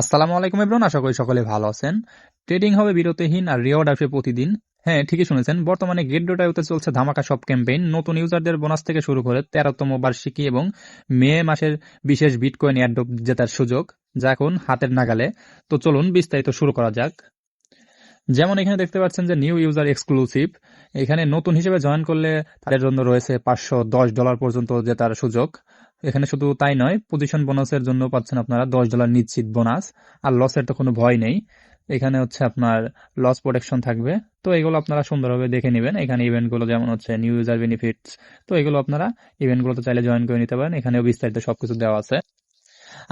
আসসালামু আলাইকুম এভরিওয়ান, আশা করি সকলে ভালো আছেন। ট্রেডিং হবে বিরতিহীন আর রিওয়ার্ড আসবে প্রতিদিন। হ্যাঁ, ঠিকই শুনেছেন। বর্তমানে গেট.ioতে চলছে ধামাকা সব ক্যাম্পেইন। নতুন ইউজারদের বোনাস থেকে শুরু করে 13তম বার্ষিকী এবং মে মাসের বিশেষ বিটকয়েন এয়ারড্রপ জেতার সুযোগ, যা এখন হাতের নাগালে। তো চলুন বিস্তারিত শুরু করা যাক। যেমন এখানে দেখতে পাচ্ছেন যে নিউ ইউজার এক্সক্লুসিভ। এখানে নতুন হিসেবে জয়েন করলে তাদের জন্য রয়েছে $510 পর্যন্ত জেতার সুযোগ। এখানে শুধু তাই নয়, পজিশন বোনাসের জন্য পাচ্ছেন আপনারা $10 নিশ্চিত বোনাস। আর লসের তো কোনো ভয় নেই। এখানে হচ্ছে আপনার লস প্রোটেকশন থাকবে। তো এগুলো আপনারা সুন্দরভাবে দেখে নেবেন। এখানে ইভেন্টগুলো যেমন হচ্ছে নিউ ইউজার বেনিফিটস। তো এগুলো আপনারা ইভেন্টগুলোতে চাইলে জয়েন করে নিতে পারেন। এখানেও বিস্তারিত সবকিছু দেওয়া আছে।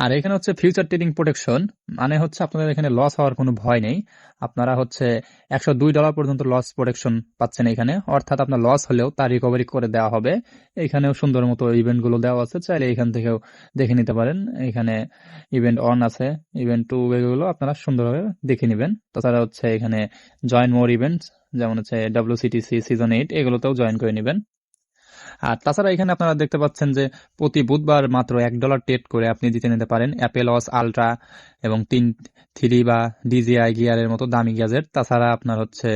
আর এখানে হচ্ছে ফিউচার ট্রেডিং প্রোটেকশন, মানে হচ্ছে আপনাদের এখানে লস হওয়ার কোনো ভয় নেই। আপনারা হচ্ছে $102 পর্যন্ত লস প্রোটেকশন পাচ্ছেন এখানে, অর্থাৎ আপনার লস হলেও তা রিকভারি করে দেওয়া হবে। এখানেও সুন্দর মতো ইভেন্ট গুলো দেওয়া আছে, চাইলে এখান থেকেও দেখে নিতে পারেন। এখানে ইভেন্ট অন আছে, ইভেন্ট টু, এগুলো আপনারা সুন্দরভাবে দেখে নেবেন। তাছাড়া হচ্ছে এখানে জয়েন মোর ইভেন্টস, যেমন হচ্ছে WCTC সিজন 8, এগুলোতেও জয়েন করে নেবেন। আর তাছাড়া এখানে আপনারা দেখতে পাচ্ছেন যে প্রতি বুধবার মাত্র $1 ট্রেড করে আপনি জিতে নিতে পারেন অ্যাপেল ওয়াচ আলট্রা এবং 3 বা DJI গিয়ারের মতো দামি গ্যাজেট। তাছাড়া আপনার হচ্ছে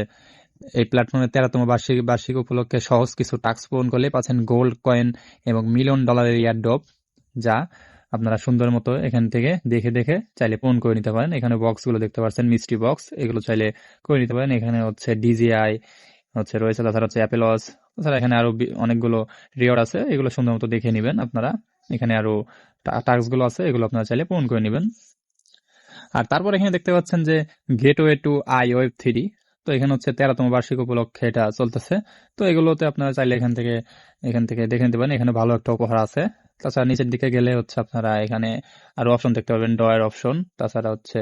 এই প্ল্যাটফর্মের 13তম বার্ষিক উপলক্ষে সহজ কিছু টাস্ক পূরণ করলে পাচ্ছেন গোল্ড কয়েন এবং $1,000,000 এয়ারড্রপ, যা আপনারা সুন্দর মতো এখান থেকে দেখে দেখে চাইলে পূরণ করে নিতে পারেন। এখানে বক্সগুলো দেখতে পাচ্ছেন, মিস্ট্রি বক্স, এগুলো চাইলে করে নিতে পারেন। এখানে হচ্ছে DJI হচ্ছে রয়েছে, তাছাড়া হচ্ছে অ্যাপেল ওয়াচ, তাছাড়া এখানে আরো অনেকগুলো রিওয়ার্ড আছে, এগুলো সুন্দর মতো দেখে নিবেন আপনারা। এখানে আরো টাস্ক গুলো আছে, এগুলো আপনারা চাইলে পূরণ করে নিবেন। আর তারপর এখানে দেখতে পাচ্ছেন যে গেটওয়ে টু iWeb3। তো এখানে হচ্ছে 13তম বার্ষিক উপলক্ষে এটা চলতেছে। তো এগুলোতে আপনারা চাইলে এখান থেকে দেখে নিতে পারেন। এখানে ভালো একটা উপহার আছে। তাছাড়া নিচের দিকে গেলে হচ্ছে আপনারা এখানে আরো অপশন দেখতে পাবেন, ড্রয়ের অপশন। তাছাড়া হচ্ছে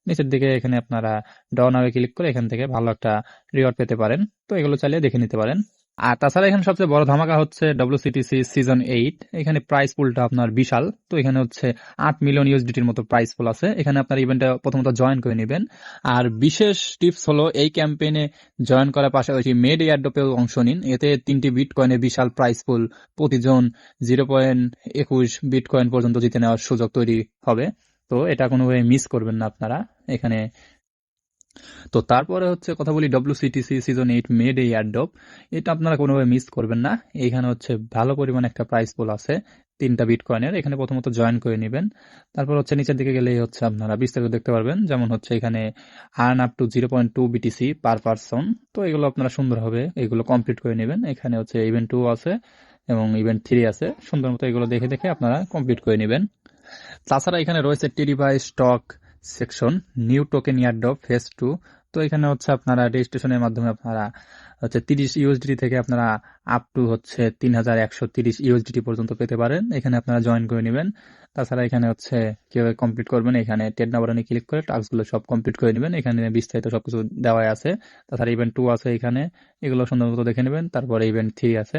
নিচের দিকে এখানে আপনারা ড্র নামে ক্লিক করে এখান থেকে ভালো একটা রিওয়ার্ড পেতে পারেন। তো এগুলো চাইলে দেখে নিতে পারেন। আর তাছাড়া এখানে সবচেয়ে বড় ধামাকা হচ্ছে WCTC সিজন 8। এখানে প্রাইস পুলটা আপনার বিশাল। তো এখানে হচ্ছে 8 মিলিয়ন USDTর মতো প্রাইস পুল আছে। এখানে আপনার ইভেন্টে প্রথমত জয়েন করে নেবেন। আর বিশেষ টিপস হলো, এই ক্যাম্পেইনে জয়েন করার পাশাপাশি মেড এয়ারড্রপেও অংশ নিন। এতে 3টি বিটকয়েনের বিশাল প্রাইস পুল, প্রতিজন 0.21 বিটকয়েন পর্যন্ত জিতে নেওয়ার সুযোগ তৈরি হবে। তো এটা কোনোভাবে মিস করবেন না আপনারা এখানে। তো তারপরে হচ্ছে কথা বলি WCTC সিজন 8 মেড এই এয়ারড্রপ। এটা আপনারা কোনোভাবে মিস করবেন না। এখানে হচ্ছে ভালো পরিমাণ একটা প্রাইস পুল আছে 3টা বিটকয়েনের। এখানে প্রথমত জয়েন করে নেবেন। তারপর হচ্ছে নিচের দিকে গেলেই হচ্ছে আপনারা বিস্তারিত দেখতে পারবেন। যেমন হচ্ছে এখানে earn up to 0.2 BTC per person. তো এগুলো আপনারা সুন্দরভাবে এগুলো কমপ্লিট করে নেবেন। এখানে হচ্ছে ইভেন্ট 2 আছে এবং ইভেন্ট 3 আছে। সুন্দর মতো এগুলো দেখে দেখে আপনারা কমপ্লিট করে নেবেন। তাছাড়া এখানে রয়েছে টেরিবাই stock section, new token airdrop phase 2। তো এখানে হচ্ছে আপনারা রেজিস্ট্রেশনের মাধ্যমে আপনারা হচ্ছে 30 USDT থেকে আপনারা আপ টু হচ্ছে 3130 USDT পর্যন্ত পেতে পারেন। এখানে আপনারা জয়েন করে নেবেন। তাছাড়া এখানে হচ্ছে কিভাবে কমপ্লিট করবেন, এখানে ট্রেড নাও বাটনে ক্লিক করে টাস্কগুলো সব কমপ্লিট করে নেবেন। এখানে বিস্তারিত সবকিছু দেওয়া আছে। তাছাড়া ইভেন্ট 2 আছে এখানে, এগুলো সুন্দর মতো দেখে নেবেন। তারপরে ইভেন্ট 3 আছে,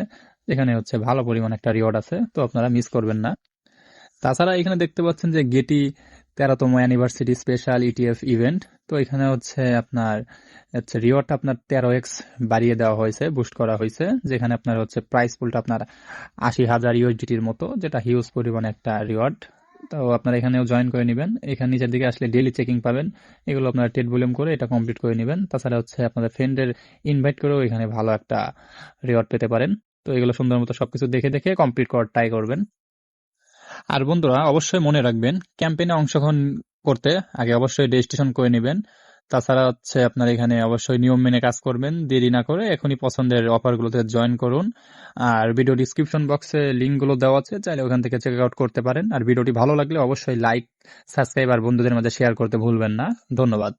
এখানে হচ্ছে ভালো পরিমাণ একটা রিওয়ার্ড আছে, তো আপনারা মিস করবেন না। তাছাড়া এখানে দেখতে পাচ্ছেন যে গেটি 13তম অ্যানিভার্সারি স্পেশাল ETF ইভেন্ট। তো এখানে হচ্ছে আপনার হচ্ছে রিওয়ার্ডটা আপনার 13x বাড়িয়ে দেওয়া হয়েছে, বুস্ট করা হয়েছে, যেখানে আপনার হচ্ছে প্রাইস পুলটা আপনার 80,000 USDTর মতো, যেটা হিউজ পরিমাণে একটা রিওয়ার্ড। তো আপনারা এখানেও জয়েন করে নেবেন। এখানে নিচের দিকে আসলে ডেইলি চেকিং পাবেন, এগুলো আপনারা ট্রেড ভলিউম করে এটা কমপ্লিট করে নেবেন। তাছাড়া হচ্ছে আপনাদের ফ্রেন্ডের ইনভাইট করেও এখানে ভালো একটা রিওয়ার্ড পেতে পারেন। তো এগুলো সুন্দর মতো সবকিছু দেখে দেখে কমপ্লিট করার ট্রাই করবেন। আর বন্ধুরা অবশ্যই মনে রাখবেন, ক্যাম্পেইনে অংশগ্রহণ করতে আগে অবশ্যই রেজিস্ট্রেশন করে নেবেন। তাছাড়া হচ্ছে আপনার এখানে অবশ্যই নিয়ম মেনে কাজ করবেন, দেরি না করে এখনই পছন্দের অফারগুলোতে জয়েন করুন। আর ভিডিও ডিসক্রিপশন বক্সে লিঙ্কগুলো দেওয়া আছে, চাইলে ওখান থেকে চেক আউট করতে পারেন। আর ভিডিওটি ভালো লাগলে অবশ্যই লাইক, সাবস্ক্রাইব আর বন্ধুদের মাঝে শেয়ার করতে ভুলবেন না। ধন্যবাদ।